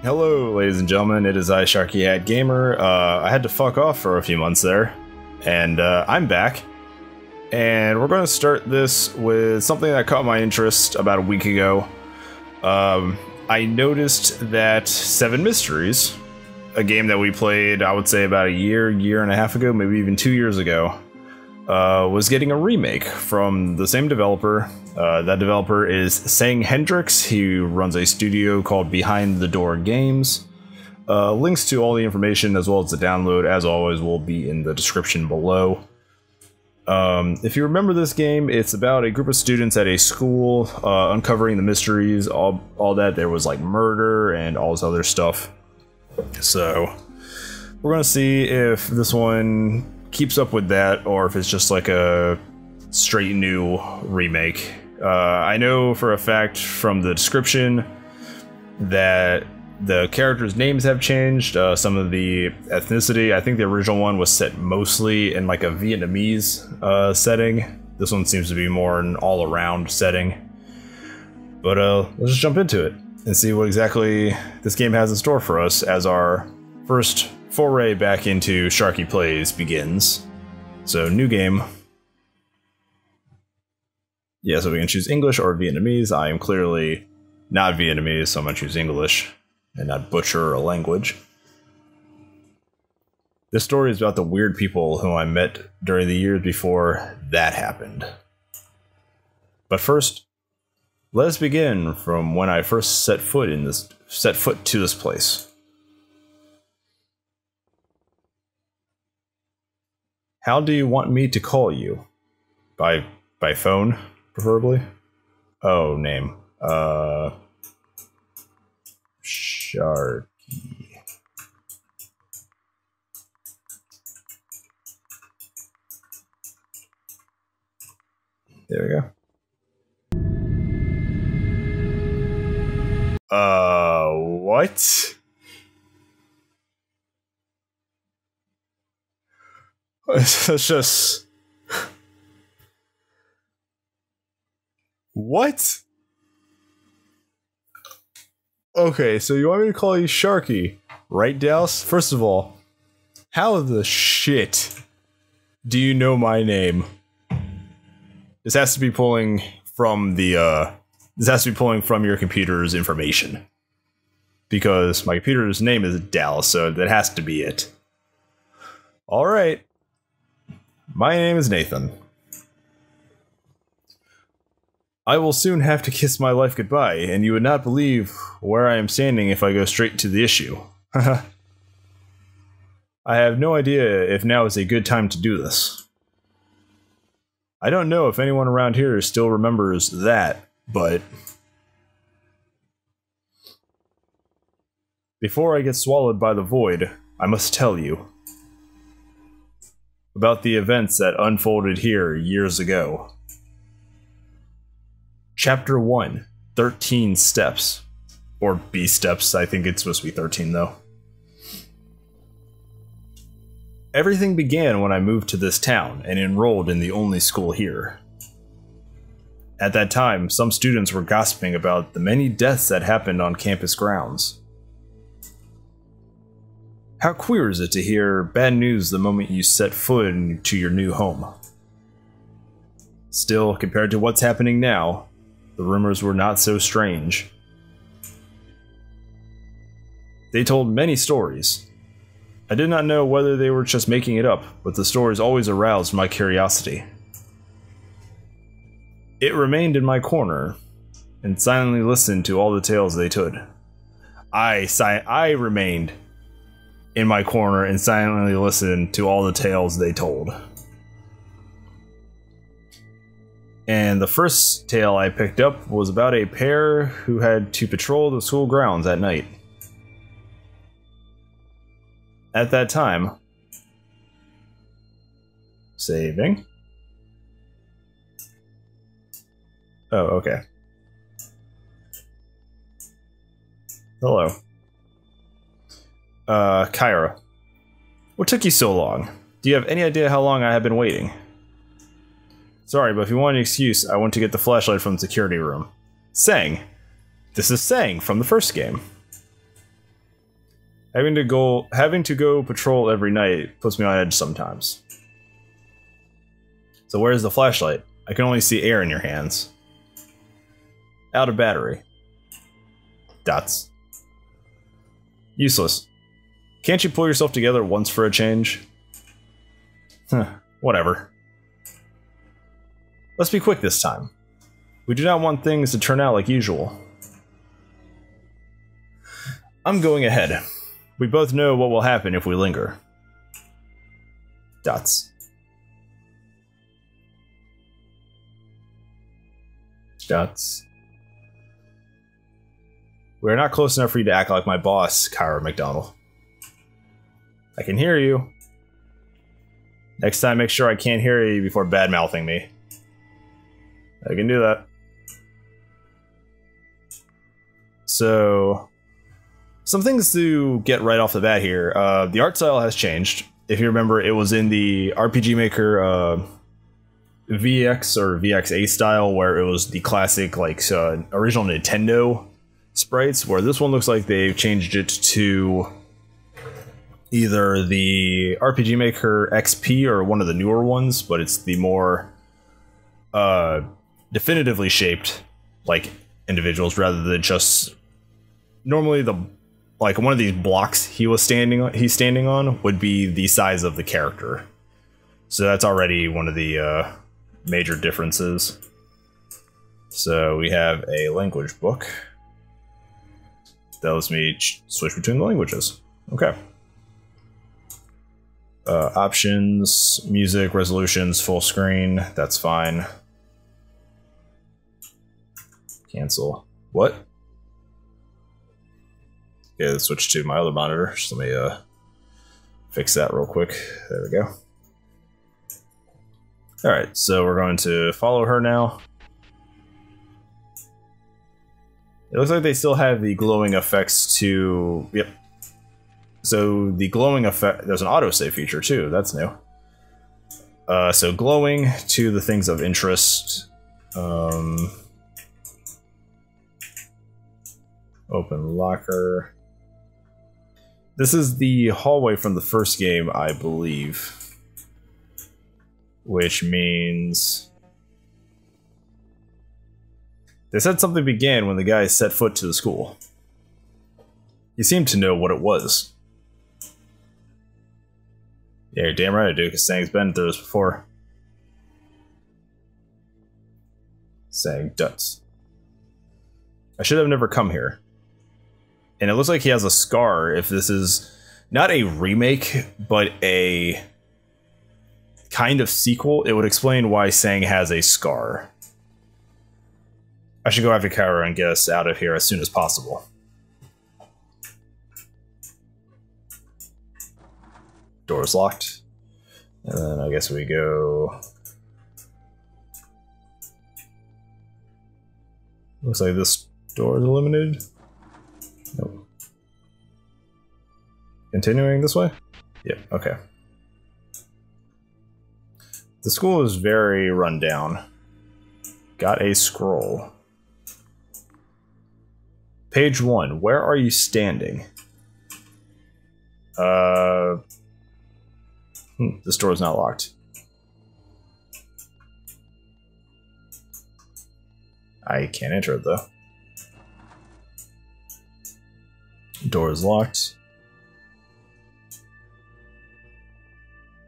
Hello, ladies and gentlemen, it is I, SharkyHat Gamer. I had to fuck off for a few months there, and I'm back. And we're going to start this with something that caught my interest about a week ago. I noticed that Seven Mysteries, a game that we played, I would say about a year and a half ago, maybe even 2 years ago, was getting a remake from the same developer. That developer is Sang Hendricks. He runs a studio called Behind the Door Games. Links to all the information as well as the download, as always, will be in the description below. If you remember this game, it's about a group of students at a school uncovering the mysteries, all that. There was like murder and all this other stuff. So we're gonna see if this one keeps up with that or if it's just like a straight new remake. I know for a fact from the description that the characters' names have changed, some of the ethnicity. I think the original one was set mostly in like a Vietnamese setting. This one seems to be more an all-around setting. But let's just jump into it and see what exactly this game has in store for us as our first foray back into Sharky Plays begins. So, new game. Yeah, so we can choose English or Vietnamese. I am clearly not Vietnamese, so I'm going to choose English and not butcher a language. This story is about the weird people whom I met during the years before that happened. But first, let us begin from when I first set foot to this place. How do you want me to call you? By phone, preferably? Oh, name. Sharky. There we go. What? It's just... What? Okay, so you want me to call you Sharky, right, Dallas? First of all, how the shit do you know my name? This has to be pulling from the, this has to be pulling from your computer's information. Because my computer's name is Dallas, so that has to be it. Alright. My name is Nathan. I will soon have to kiss my life goodbye, and you would not believe where I am standing if I go straight to the issue. I have no idea if now is a good time to do this. I don't know if anyone around here still remembers that, but... Before I get swallowed by the void, I must tell you about the events that unfolded here years ago. Chapter 1, 13 Steps. Or B steps, I think it's supposed to be 13 though. Everything began when I moved to this town and enrolled in the only school here. At that time, some students were gossiping about the many deaths that happened on campus grounds. How queer is it to hear bad news the moment you set foot into your new home? Still, compared to what's happening now, the rumors were not so strange. They told many stories. I did not know whether they were just making it up, but the stories always aroused my curiosity. It remained in my corner, and silently listened to all the tales they told. I remained in my corner and silently listened to all the tales they told. And the first tale I picked up was about a pair who had to patrol the school grounds at night. At that time, saving. Oh, okay. Hello. Kyra. What took you so long? Do you have any idea how long I have been waiting? Sorry, but if you want an excuse, I went to get the flashlight from the security room. Sang. This is Sang from the first game. Having to go patrol every night puts me on edge sometimes. So where's the flashlight? I can only see air in your hands. Out of battery. Dots. Useless. Can't you pull yourself together once for a change? Huh, whatever. Let's be quick this time. We do not want things to turn out like usual. I'm going ahead. We both know what will happen if we linger. Dots. Dots. We're not close enough for you to act like my boss, Kyra McDonald. I can hear you. Next time, make sure I can't hear you before bad-mouthing me. I can do that. So, some things to get right off the bat here. The art style has changed. If you remember, it was in the RPG Maker VX or VXA style, where it was the classic, like, original Nintendo sprites, where this one looks like they've changed it to either the RPG Maker XP or one of the newer ones, but it's the more definitively shaped, like, individuals rather than just normally the, like, one of these blocks he's standing on would be the size of the character. So that's already one of the major differences. So we have a language book. That lets me switch between the languages. Okay. Options, music, resolutions, full screen. That's fine. Cancel. What? Okay, let's switch to my other monitor. Just let me fix that real quick. There we go. Alright, so we're going to follow her now. It looks like they still have the glowing effects to... Yep. So the glowing effect... There's an autosave feature too, that's new. So glowing to the things of interest. Open locker. This is the hallway from the first game, I believe. Which means... They said something began when the guys set foot to the school. You seem to know what it was. Yeah, you're damn right I do, because Sang's been through this before. Sang Duts. I should have never come here. And it looks like he has a scar if this is not a remake, but a kind of sequel. It would explain why Sang has a scar. I should go after Kyra and get us out of here as soon as possible. Door's locked. And then I guess we go... Looks like this door is eliminated. Nope. Continuing this way? Yep, okay. The school is very run down. Got a scroll. Page 1. Where are you standing? This door is not locked. I can't enter it, though. Door is locked.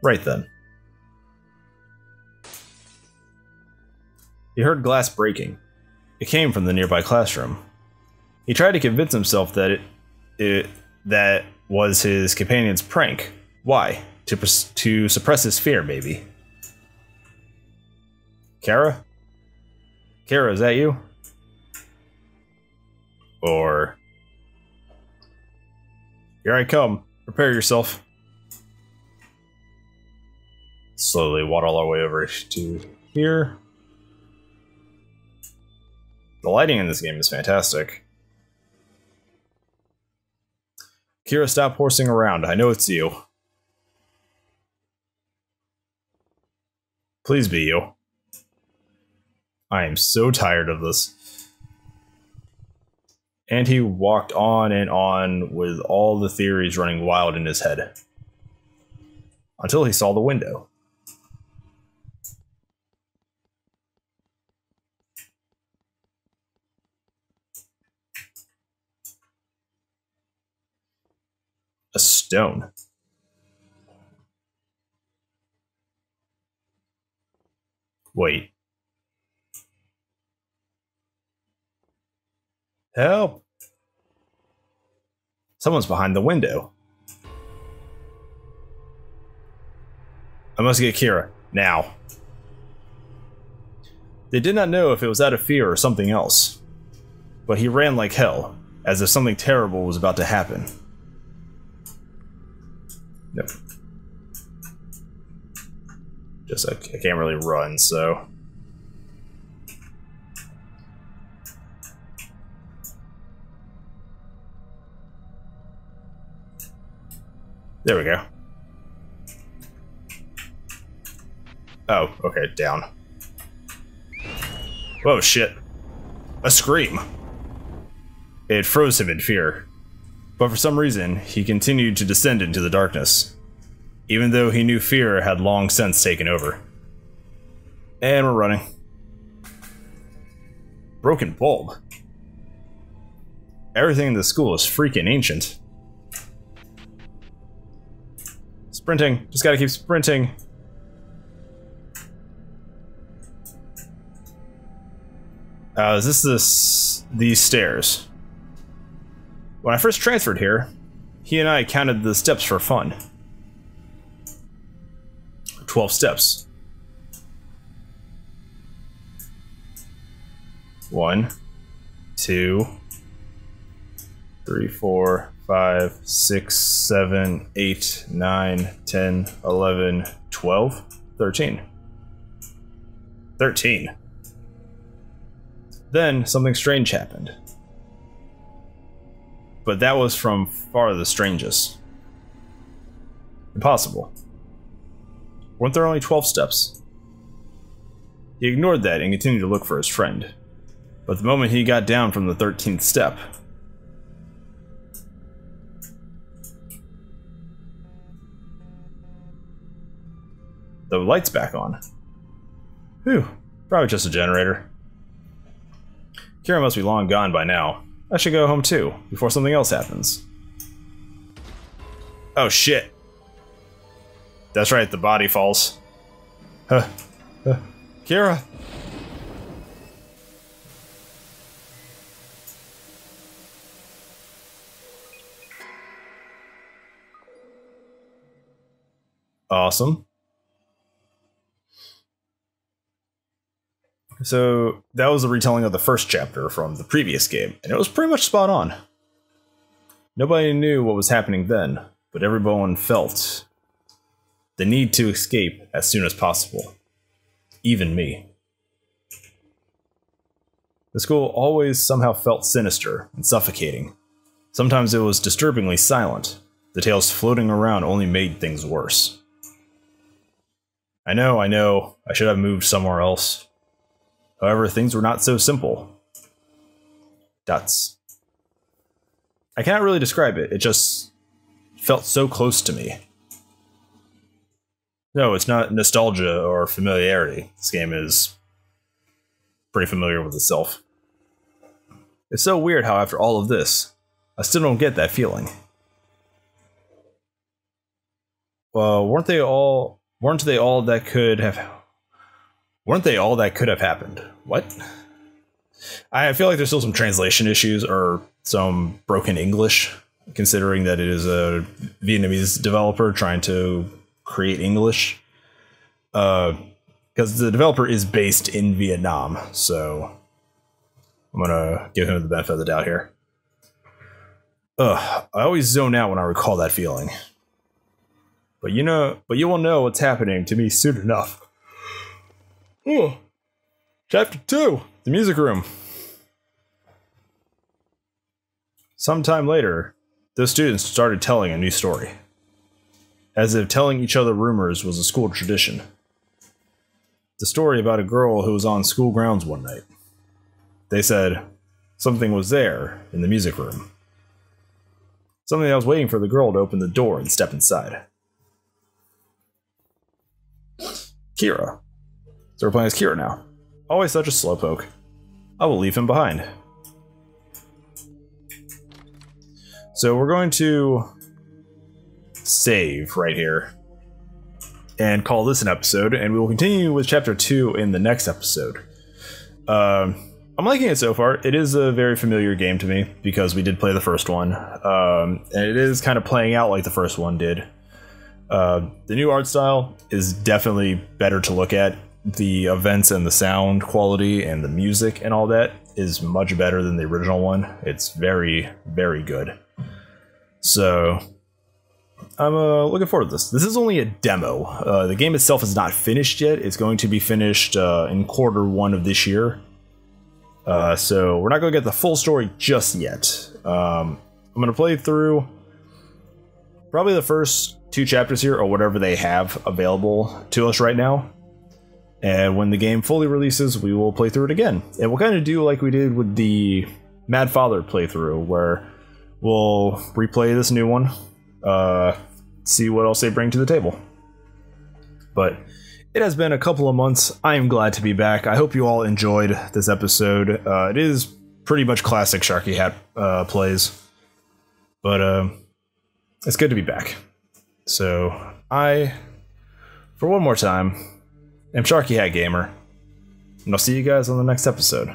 Right then. He heard glass breaking. It came from the nearby classroom. He tried to convince himself that that was his companion's prank. Why? To suppress his fear, maybe. Kara? Kara, is that you? Or... Here I come. Prepare yourself. Slowly waddle our way over to here. The lighting in this game is fantastic. Kira, stop horsing around. I know it's you. Please be you. I am so tired of this. And he walked on and on with all the theories running wild in his head. Until he saw the window. A stone. Wait. Help! Someone's behind the window. I must get Kira, now. They did not know if it was out of fear or something else. But he ran like hell, as if something terrible was about to happen. Nope. Just, I can't really run, so... There we go. Oh, okay, down. Whoa, shit. A scream. It froze him in fear. But for some reason, he continued to descend into the darkness, even though he knew fear had long since taken over. And we're running. Broken bulb. Everything in the school is freaking ancient. Sprinting. Just gotta keep sprinting. Is this these stairs? When I first transferred here, he and I counted the steps for fun. 12 steps. 1, 2, 3, 4, 5, 6, 7, 8, 9, 10, 11, 12, 13. 13. Then something strange happened. But that was from far the strangest. Impossible. Weren't there only 12 steps? He ignored that and continued to look for his friend. But the moment he got down from the 13th step, the light's back on. Whew, probably just a generator. Kira must be long gone by now. I should go home too, before something else happens. Oh shit. That's right, the body falls. Kira! Awesome. So, that was a retelling of the first chapter from the previous game, and it was pretty much spot on. Nobody knew what was happening then, but everyone felt the need to escape as soon as possible. Even me. The school always somehow felt sinister and suffocating. Sometimes it was disturbingly silent. The tales floating around only made things worse. I know, I should have moved somewhere else. However, things were not so simple. Dots. I cannot really describe it, it just felt so close to me. No, it's not nostalgia or familiarity. This game is pretty familiar with itself. It's so weird how after all of this, I still don't get that feeling. Well, weren't they all that could have happened? What? I feel like there's still some translation issues or some broken English, considering that it is a Vietnamese developer trying to create English. Because the developer is based in Vietnam, so I'm gonna give him the benefit of the doubt here. I always zone out when I recall that feeling. But you will know what's happening to me soon enough. Oh. Chapter 2, the music room. Sometime later, those students started telling a new story. As if telling each other rumors was a school tradition. The story about a girl who was on school grounds one night. They said, something was there in the music room. Something that was waiting for the girl to open the door and step inside. Kira. So we're playing as Kira now. Always such a slowpoke. I will leave him behind. So we're going to save right here and call this an episode, and we will continue with chapter 2 in the next episode. I'm liking it so far. It is a very familiar game to me because we did play the first one, and it is kind of playing out like the first one did. The new art style is definitely better to look at. The events and the sound quality and the music and all that is much better than the original one. It's very, very good. So I'm looking forward to this. This is only a demo. The game itself is not finished yet. It's going to be finished in Q1 of this year. So we're not going to get the full story just yet. I'm going to play through probably the first 2 chapters here, or whatever they have available to us right now. And when the game fully releases, we will play through it again. And we'll kind of do like we did with the Mad Father playthrough, where we'll replay this new one, see what else they bring to the table. But it has been a couple of months. I am glad to be back. I hope you all enjoyed this episode. It is pretty much classic SharkyHat plays, but it's good to be back. So I, for one more time, am SharkyHat Gamer, and I'll see you guys on the next episode.